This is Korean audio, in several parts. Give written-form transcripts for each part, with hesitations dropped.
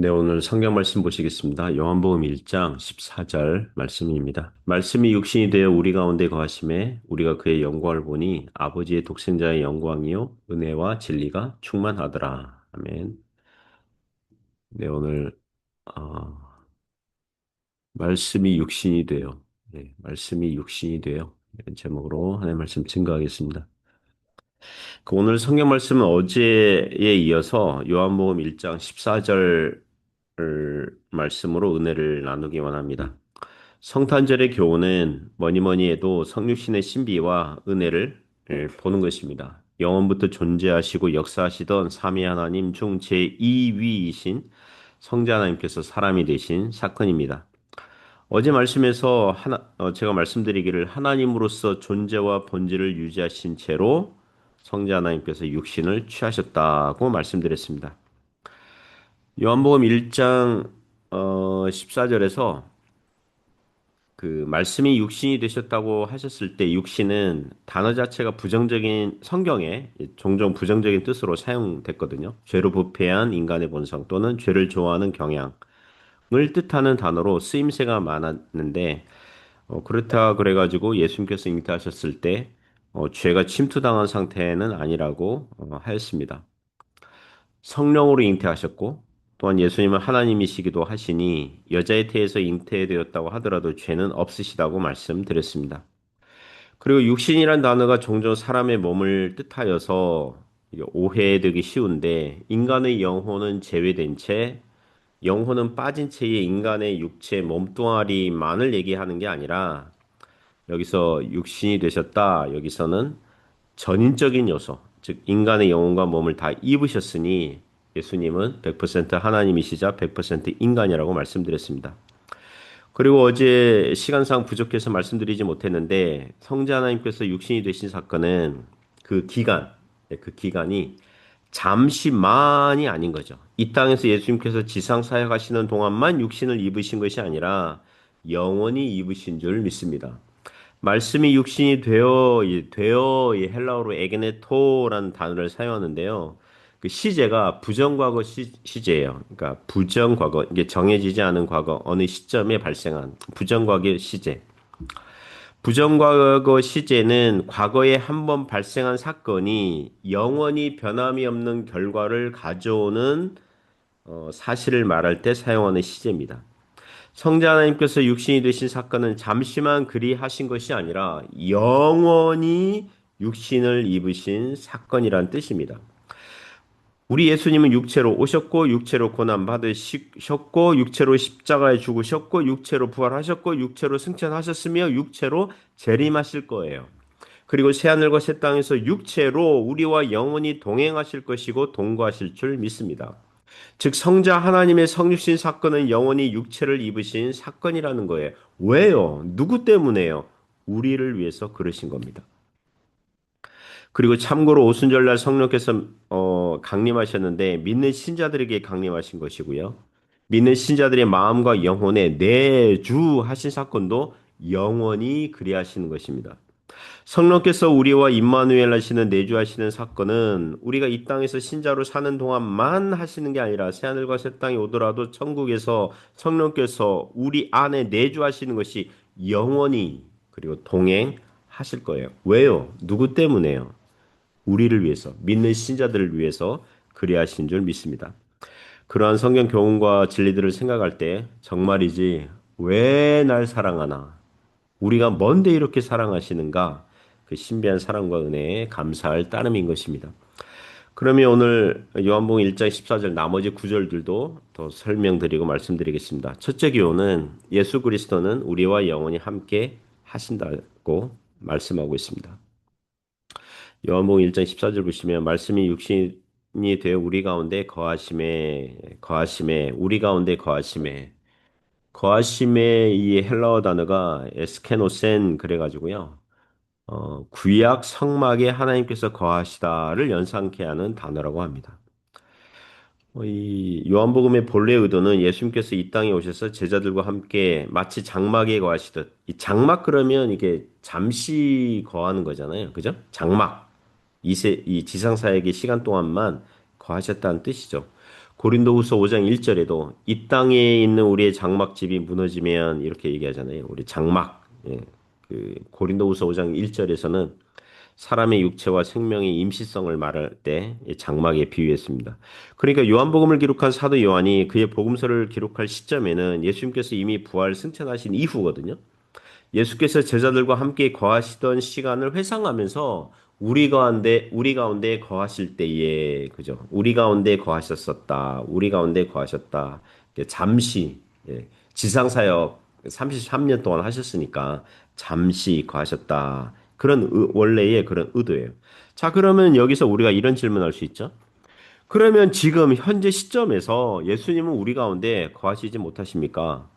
네, 오늘 성경 말씀 보시겠습니다. 요한복음 1장 14절 말씀입니다. 말씀이 육신이 되어 우리 가운데 거하심에 우리가 그의 영광을 보니 아버지의 독생자의 영광이요 은혜와 진리가 충만하더라. 아멘. 네, 오늘 말씀이 육신이 되어 말씀이 육신이 되어 이런 제목으로 하나님 말씀 증거하겠습니다. 오늘 성경 말씀은 어제에 이어서 요한복음 1장 14절 말씀으로 은혜를 나누기 원합니다. 성탄절의 교훈은 뭐니 뭐니 해도 성육신의 신비와 은혜를 보는 것입니다. 영원부터 존재하시고 역사하시던 삼위 하나님 중 제2위이신 성자 하나님께서 사람이 되신 사건입니다. 어제 말씀에서 제가 말씀드리기를 하나님으로서 존재와 본질을 유지하신 채로 성자 하나님께서 육신을 취하셨다고 말씀드렸습니다. 요한복음 1장 14절에서 그 말씀이 육신이 되셨다고 하셨을 때 육신은 단어 자체가 부정적인 성경에 종종 부정적인 뜻으로 사용됐거든요. 죄로 부패한 인간의 본성 또는 죄를 좋아하는 경향을 뜻하는 단어로 쓰임새가 많았는데 그렇다 그래가지고 예수님께서 잉태하셨을 때 죄가 침투당한 상태는 아니라고 하였습니다. 성령으로 잉태하셨고 또한 예수님은 하나님이시기도 하시니 여자의 태에서 잉태되었다고 하더라도 죄는 없으시다고 말씀드렸습니다. 그리고 육신이란 단어가 종종 사람의 몸을 뜻하여서 오해되기 쉬운데 인간의 영혼은 제외된 채 영혼은 빠진 채의 인간의 육체 몸뚱아리만을 얘기하는 게 아니라 여기서 육신이 되셨다. 여기서는 전인적인 요소, 즉 인간의 영혼과 몸을 다 입으셨으니 예수님은 100% 하나님이시자 100% 인간이라고 말씀드렸습니다. 그리고 어제 시간상 부족해서 말씀드리지 못했는데 성자 하나님께서 육신이 되신 사건은 그 기간이 잠시만이 아닌 거죠. 이 땅에서 예수님께서 지상 사역하시는 동안만 육신을 입으신 것이 아니라 영원히 입으신 줄 믿습니다. 말씀이 육신이 되어 이 헬라어로 에게네토라는 단어를 사용하는데요. 그 시제가 부정과거 시제예요. 그러니까 부정과거, 이게 정해지지 않은 과거, 어느 시점에 발생한 부정과거 시제. 부정과거 시제는 과거에 한 번 발생한 사건이 영원히 변함이 없는 결과를 가져오는 사실을 말할 때 사용하는 시제입니다. 성자 하나님께서 육신이 되신 사건은 잠시만 그리하신 것이 아니라 영원히 육신을 입으신 사건이란 뜻입니다. 우리 예수님은 육체로 오셨고 육체로 고난 받으셨고 육체로 십자가에 죽으셨고 육체로 부활하셨고 육체로 승천하셨으며 육체로 재림하실 거예요. 그리고 새하늘과 새 땅에서 육체로 우리와 영원히 동행하실 것이고 동거하실 줄 믿습니다. 즉 성자 하나님의 성육신 사건은 영원히 육체를 입으신 사건이라는 거예요. 왜요? 누구 때문에요? 우리를 위해서 그러신 겁니다. 그리고 참고로 오순절날 성령께서 강림하셨는데 믿는 신자들에게 강림하신 것이고요. 믿는 신자들의 마음과 영혼에 내주하신 사건도 영원히 그리하시는 것입니다. 성령께서 우리와 임마누엘 하시는 내주하시는 사건은 우리가 이 땅에서 신자로 사는 동안만 하시는 게 아니라 새하늘과 새 땅이 오더라도 천국에서 성령께서 우리 안에 내주하시는 것이 영원히 그리고 동행하실 거예요. 왜요? 누구 때문에요? 우리를 위해서, 믿는 신자들을 위해서 그리하신 줄 믿습니다. 그러한 성경 교훈과 진리들을 생각할 때 정말이지 왜 날 사랑하나? 우리가 뭔데 이렇게 사랑하시는가? 그 신비한 사랑과 은혜에 감사할 따름인 것입니다. 그러면 오늘 요한복음 1장 14절 나머지 구절들도 더 설명드리고 말씀드리겠습니다. 첫째 교훈은 예수 그리스도는 우리와 영원히 함께 하신다고 말씀하고 있습니다. 요한복음 1장 14절 보시면 말씀이 육신이 되어 우리 가운데 거하심에 우리 가운데 거하심의 이 헬라어 단어가 에스케노센 그래가지고요. 구약 성막에 하나님께서 거하시다를 연상케 하는 단어라고 합니다. 이 요한복음의 본래 의도는 예수님께서 이 땅에 오셔서 제자들과 함께 마치 장막에 거하시듯, 이 장막 그러면 이게 잠시 거하는 거잖아요. 그죠? 장막. 이 지상 사역의 시간 동안만 거하셨다는 뜻이죠. 고린도후서 5장 1절에도 이 땅에 있는 우리의 장막집이 무너지면 이렇게 얘기하잖아요. 우리 장막. 예. 그 고린도후서 5장 1절에서는 사람의 육체와 생명의 임시성을 말할 때 장막에 비유했습니다. 그러니까 요한복음을 기록한 사도 요한이 그의 복음서를 기록할 시점에는 예수님께서 이미 부활 승천하신 이후거든요. 예수께서 제자들과 함께 거하시던 시간을 회상하면서 우리 가운데 거하실 때에 그죠? 우리 가운데 거하셨었다. 우리 가운데 거하셨다. 잠시 지상 사역 33년 동안 하셨으니까 잠시 거하셨다. 그런 원래의 그런 의도예요. 자, 그러면 여기서 우리가 이런 질문을 할 수 있죠. 그러면 지금 현재 시점에서 예수님은 우리 가운데 거하시지 못하십니까?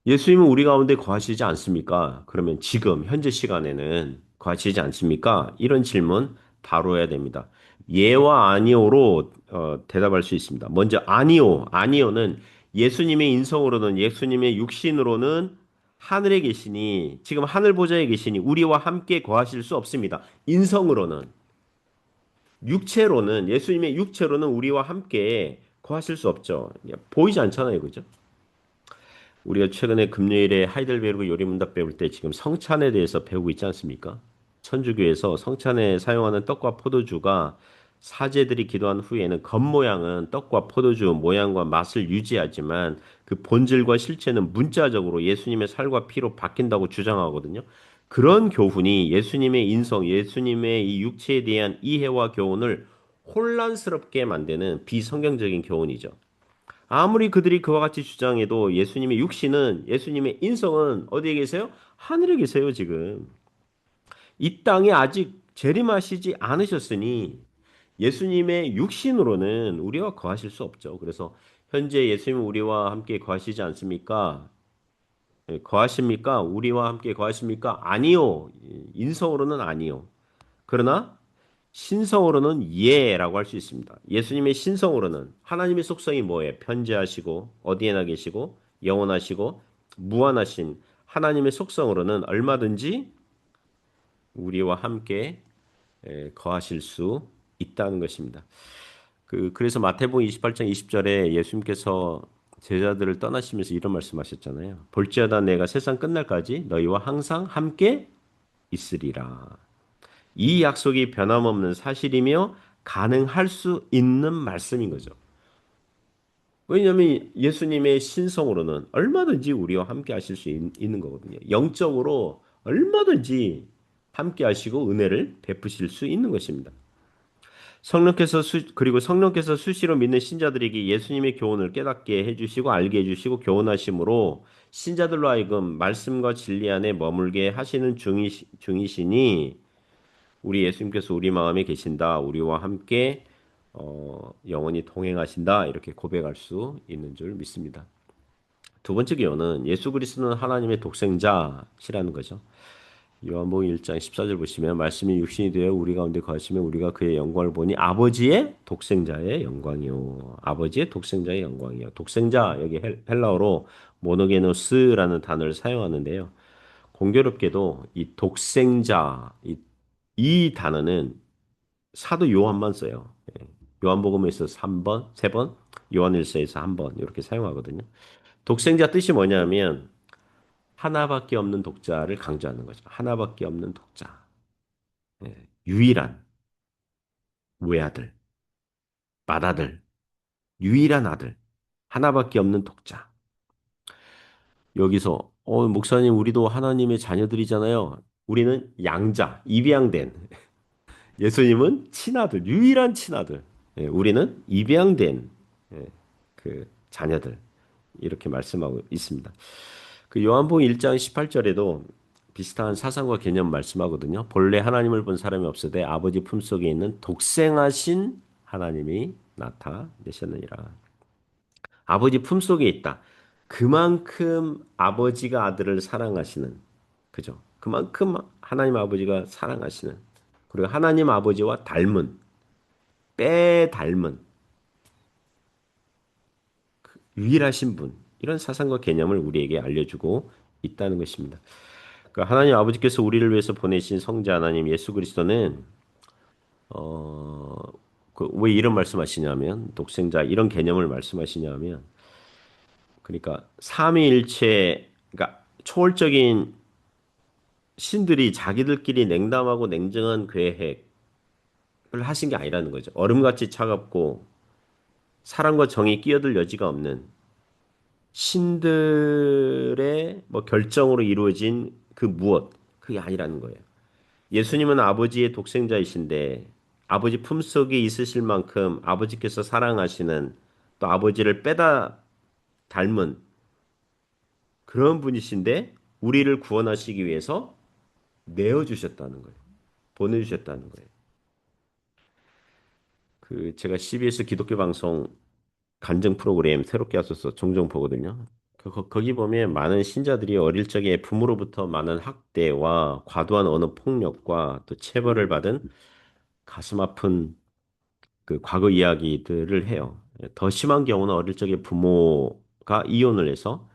예수님은 우리 가운데 거하시지 않습니까? 그러면 지금 현재 시간에는 거하시지 않습니까? 이런 질문 바로 해야 됩니다. 예와 아니오로 대답할 수 있습니다. 먼저 아니오, 아니오는 예수님의 인성으로는 예수님의 육신으로는 하늘에 계시니 지금 하늘 보좌에 계시니 우리와 함께 거하실 수 없습니다. 인성으로는 육체로는 예수님의 육체로는 우리와 함께 거하실 수 없죠. 보이지 않잖아요, 그죠? 우리가 최근에 금요일에 하이델베르그 요리문답 배울 때 지금 성찬에 대해서 배우고 있지 않습니까? 천주교에서 성찬에 사용하는 떡과 포도주가 사제들이 기도한 후에는 겉모양은 떡과 포도주 모양과 맛을 유지하지만 그 본질과 실체는 문자적으로 예수님의 살과 피로 바뀐다고 주장하거든요. 그런 교훈이 예수님의 인성, 예수님의 이 육체에 대한 이해와 교훈을 혼란스럽게 만드는 비성경적인 교훈이죠. 아무리 그들이 그와 같이 주장해도 예수님의 육신은 예수님의 인성은 어디에 계세요? 하늘에 계세요, 지금. 이 땅에 아직 재림하시지 않으셨으니 예수님의 육신으로는 우리와 거하실 수 없죠. 그래서 현재 예수님은 우리와 함께 거하시지 않습니까? 거하십니까? 우리와 함께 거하십니까? 아니요. 인성으로는 아니요. 그러나 신성으로는 예라고 할 수 있습니다. 예수님의 신성으로는 하나님의 속성이 뭐예요? 편재하시고 어디에나 계시고 영원하시고 무한하신 하나님의 속성으로는 얼마든지 우리와 함께 거하실 수 있다는 것입니다. 그래서 마태복음 28장 20절에 예수님께서 제자들을 떠나시면서 이런 말씀하셨잖아요. 볼지어다 내가 세상 끝날까지 너희와 항상 함께 있으리라. 이 약속이 변함없는 사실이며 가능할 수 있는 말씀인 거죠. 왜냐하면 예수님의 신성으로는 얼마든지 우리와 함께 하실 수 있는 거거든요. 영적으로 얼마든지 함께 하시고 은혜를 베푸실 수 있는 것입니다. 그리고 성령께서 수시로 믿는 신자들에게 예수님의 교훈을 깨닫게 해주시고 알게 해주시고 교훈하심으로 신자들로 하여금 말씀과 진리 안에 머물게 하시는 중이시니 우리 예수님께서 우리 마음에 계신다. 우리와 함께 영원히 동행하신다. 이렇게 고백할 수 있는 줄 믿습니다. 두 번째 교훈은 예수 그리스도는 하나님의 독생자시라는 거죠. 요한복음 1장 14절 보시면 말씀이 육신이 되어 우리 가운데 거하시면 우리가 그의 영광을 보니 아버지의 독생자의 영광이요. 아버지의 독생자의 영광이요. 독생자 여기 헬라어로 모노게노스라는 단어를 사용하는데요. 공교롭게도 이 독생자 이 단어는 사도 요한만 써요. 요한복음에서 3번, 3번, 요한일서에서 1번 이렇게 사용하거든요. 독생자 뜻이 뭐냐면 하나밖에 없는 독자를 강조하는 거죠. 하나밖에 없는 독자. 유일한 외아들, 맏아들, 유일한 아들. 하나밖에 없는 독자. 여기서 목사님 우리도 하나님의 자녀들이잖아요. 우리는 양자, 입양된 예수님은 친아들, 유일한 친아들. 우리는 입양된 그 자녀들. 이렇게 말씀하고 있습니다. 그 요한복음 1장 18절에도 비슷한 사상과 개념 말씀하거든요. 본래 하나님을 본 사람이 없으되 아버지 품속에 있는 독생하신 하나님이 나타내셨느니라. 아버지 품속에 있다. 그만큼 아버지가 아들을 사랑하시는 그죠? 그만큼 하나님 아버지가 사랑하시는 그리고 하나님 아버지와 닮은 빼닮은 유일하신 분 이런 사상과 개념을 우리에게 알려주고 있다는 것입니다. 그러니까 하나님 아버지께서 우리를 위해서 보내신 성자 하나님 예수 그리스도는 어, 왜 이런 말씀하시냐면 독생자 이런 개념을 말씀하시냐면 그러니까 삼위일체 그러니까 초월적인 신들이 자기들끼리 냉담하고 냉정한 계획을 하신 게 아니라는 거죠. 얼음같이 차갑고 사랑과 정이 끼어들 여지가 없는 신들의 뭐 결정으로 이루어진 그 무엇 그게 아니라는 거예요. 예수님은 아버지의 독생자이신데 아버지 품속에 있으실 만큼 아버지께서 사랑하시는 또 아버지를 빼다 닮은 그런 분이신데 우리를 구원하시기 위해서 내어 주셨다는 거예요. 보내 주셨다는 거예요. 그 제가 CBS 기독교 방송 간증 프로그램 새롭게 왔어서 종종 보거든요. 거기 보면 많은 신자들이 어릴 적에 부모로부터 많은 학대와 과도한 언어 폭력과 또 체벌을 받은 가슴 아픈 그 과거 이야기들을 해요. 더 심한 경우는 어릴 적에 부모가 이혼을 해서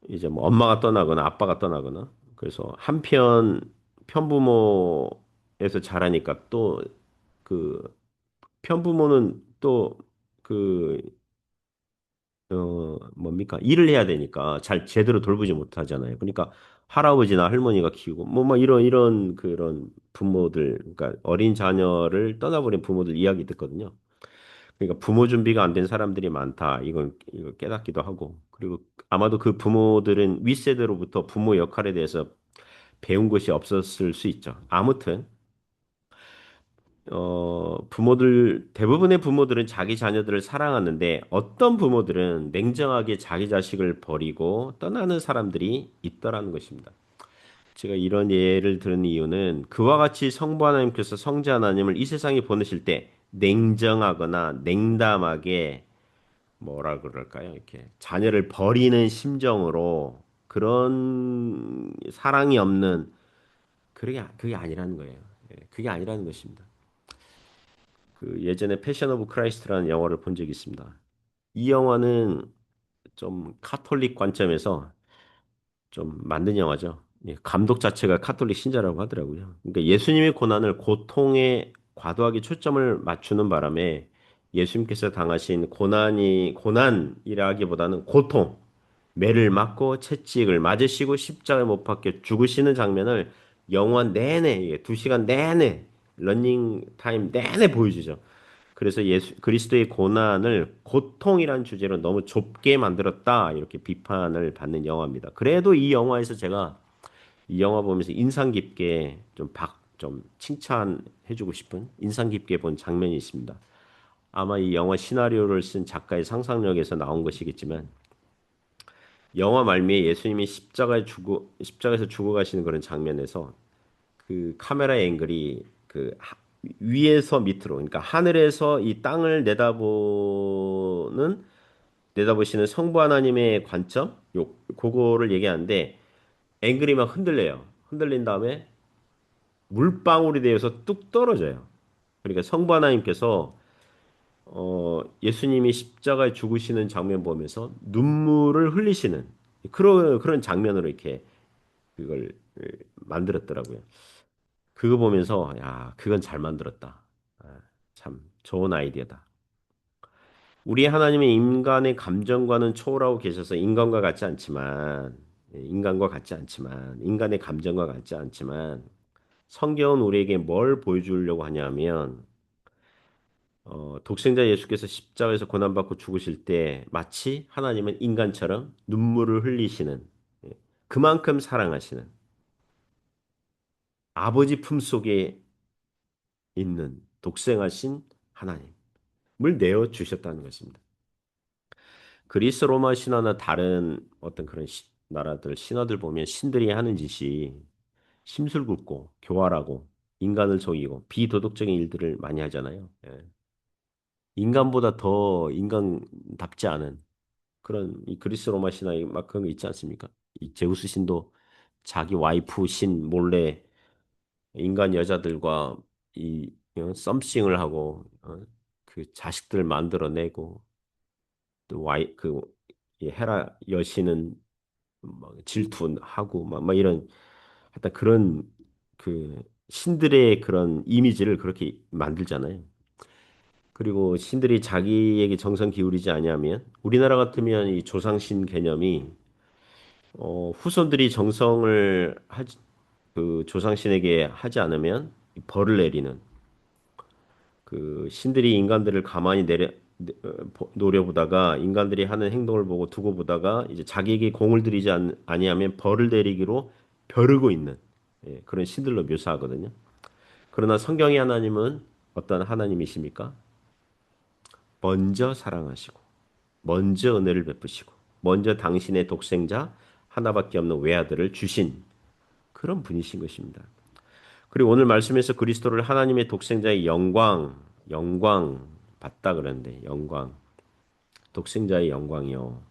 이제 뭐 엄마가 떠나거나 아빠가 떠나거나 그래서 한편 편부모에서 자라니까 또 그 편부모는 또그 뭡니까? 일을 해야 되니까 잘 제대로 돌보지 못하잖아요. 그러니까 할아버지나 할머니가 키우고 뭐 이런 그런 부모들 그러니까 어린 자녀를 떠나버린 부모들 이야기 듣거든요. 그러니까 부모 준비가 안 된 사람들이 많다. 이걸 깨닫기도 하고 그리고 아마도 그 부모들은 윗세대로부터 부모 역할에 대해서 배운 것이 없었을 수 있죠. 아무튼 대부분의 부모들은 자기 자녀들을 사랑하는데 어떤 부모들은 냉정하게 자기 자식을 버리고 떠나는 사람들이 있더라는 것입니다. 제가 이런 예를 들은 이유는 그와 같이 성부 하나님께서 성자 하나님을 이 세상에 보내실 때 냉정하거나 냉담하게 뭐라 그럴까요? 이렇게 자녀를 버리는 심정으로 그런 사랑이 없는 그게 아니라는 거예요. 그게 아니라는 것입니다. 그 예전에 패션 오브 크라이스트라는 영화를 본 적이 있습니다. 이 영화는 좀 카톨릭 관점에서 좀 만든 영화죠. 예, 감독 자체가 카톨릭 신자라고 하더라고요. 그러니까 예수님의 고난을 고통에 과도하게 초점을 맞추는 바람에 예수님께서 당하신 고난이라기보다는 고통, 매를 맞고 채찍을 맞으시고 십자가에 못 박혀 죽으시는 장면을 영화 내내, 2시간 내내, 러닝 타임 내내 보여주죠. 그래서 그리스도의 고난을 고통이란 주제로 너무 좁게 만들었다. 이렇게 비판을 받는 영화입니다. 그래도 이 영화에서 제가 이 영화 보면서 인상 깊게 좀 칭찬해주고 싶은 인상 깊게 본 장면이 있습니다. 아마 이 영화 시나리오를 쓴 작가의 상상력에서 나온 것이겠지만 영화 말미에 예수님이 십자가에서 죽어가시는 그런 장면에서 그 카메라 앵글이 위에서 밑으로 그러니까 하늘에서 이 땅을 내다보시는 성부 하나님의 관점 그거를 얘기하는데 앵글이 막 흔들려요. 흔들린 다음에 물방울이 되어서 뚝 떨어져요. 그러니까 성부 하나님께서 예수님이 십자가에 죽으시는 장면 보면서 눈물을 흘리시는 그런 장면으로 이렇게 그걸 만들었더라고요. 그거 보면서 야, 그건 잘 만들었다. 아, 참 좋은 아이디어다. 우리 하나님의 인간의 감정과는 초월하고 계셔서 인간과 같지 않지만 인간의 감정과 같지 않지만 성경은 우리에게 뭘 보여주려고 하냐면 독생자 예수께서 십자가에서 고난받고 죽으실 때 마치 하나님은 인간처럼 눈물을 흘리시는 예, 그만큼 사랑하시는 아버지 품속에 있는 독생하신 하나님을 내어 주셨다는 것입니다. 그리스 로마 신화나 다른 어떤 그런 나라들 신화들 보면 신들이 하는 짓이 심술궂고 교활하고 인간을 속이고 비도덕적인 일들을 많이 하잖아요. 예. 인간보다 더 인간답지 않은 그런 이 그리스 로마 신화에 막 그런 거 있지 않습니까? 이 제우스 신도 자기 와이프 신 몰래 인간 여자들과 썸씽을 하고 그 자식들 만들어내고 또 이 헤라 여신은 막 질투하고 막 이런 하여튼 그런 그 신들의 그런 이미지를 그렇게 만들잖아요. 그리고 신들이 자기에게 정성 기울이지 아니하면 우리나라 같으면 이 조상신 개념이 후손들이 정성을 그 조상신에게 하지 않으면 벌을 내리는 그 신들이 인간들을 가만히 노려보다가 인간들이 하는 행동을 보고 두고 보다가 이제 자기에게 공을 들이지 아니하면 벌을 내리기로 벼르고 있는 그런 신들로 묘사하거든요. 그러나 성경의 하나님은 어떤 하나님이십니까? 먼저 사랑하시고 먼저 은혜를 베푸시고 먼저 당신의 독생자 하나밖에 없는 외아들을 주신 그런 분이신 것입니다. 그리고 오늘 말씀에서 그리스도를 하나님의 독생자의 영광 받다 그러는데 영광, 독생자의 영광이요.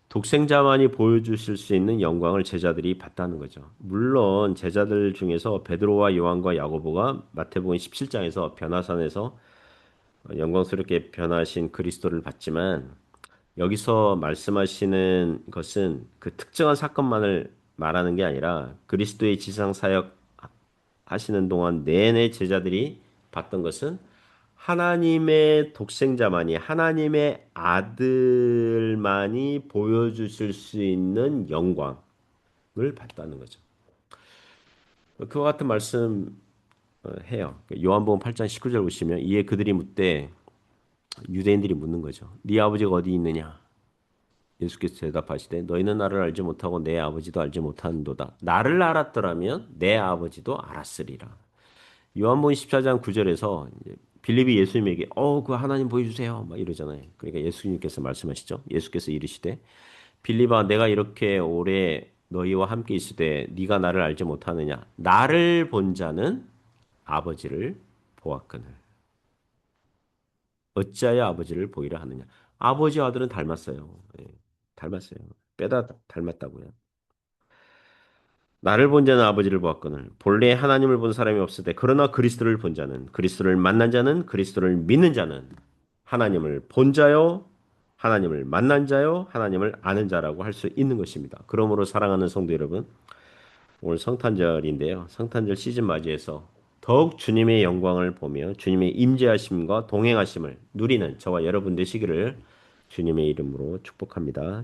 독생자만이 보여주실 수 있는 영광을 제자들이 봤다는 거죠. 물론 제자들 중에서 베드로와 요한과 야고보가 마태복음 17장에서 변화산에서 영광스럽게 변하신 그리스도를 봤지만 여기서 말씀하시는 것은 그 특정한 사건만을 말하는 게 아니라 그리스도의 지상 사역 하시는 동안 내내 제자들이 봤던 것은 하나님의 독생자만이 하나님의 아들만이 보여주실 수 있는 영광을 봤다는 거죠. 그와 같은 말씀 해요. 요한복음 8장 19절 보시면 이에 그들이 묻되 유대인들이 묻는 거죠. 네 아버지가 어디 있느냐? 예수께서 대답하시되 너희는 나를 알지 못하고 내 아버지도 알지 못하는도다. 나를 알았더라면 내 아버지도 알았으리라. 요한복음 14장 9절에서 빌립이 예수님에게 그 하나님 보여주세요. 막 이러잖아요. 그러니까 예수님께서 말씀하시죠. 예수께서 이르시되 빌립아 내가 이렇게 오래 너희와 함께 있으되 네가 나를 알지 못하느냐. 나를 본 자는 아버지를 보았거늘. 어찌하여 아버지를 보이라 하느냐. 아버지와 아들은 닮았어요. 예, 닮았어요. 빼다 닮았다고요. 나를 본 자는 아버지를 보았거늘 본래 하나님을 본 사람이 없으되 그러나 그리스도를 본 자는 그리스도를 만난 자는 그리스도를 믿는 자는 하나님을 본 자요 하나님을 만난 자요 하나님을 아는 자라고 할 수 있는 것입니다. 그러므로 사랑하는 성도 여러분 오늘 성탄절인데요. 성탄절 시즌 맞이해서 더욱 주님의 영광을 보며 주님의 임재하심과 동행하심을 누리는 저와 여러분 되시기를 주님의 이름으로 축복합니다.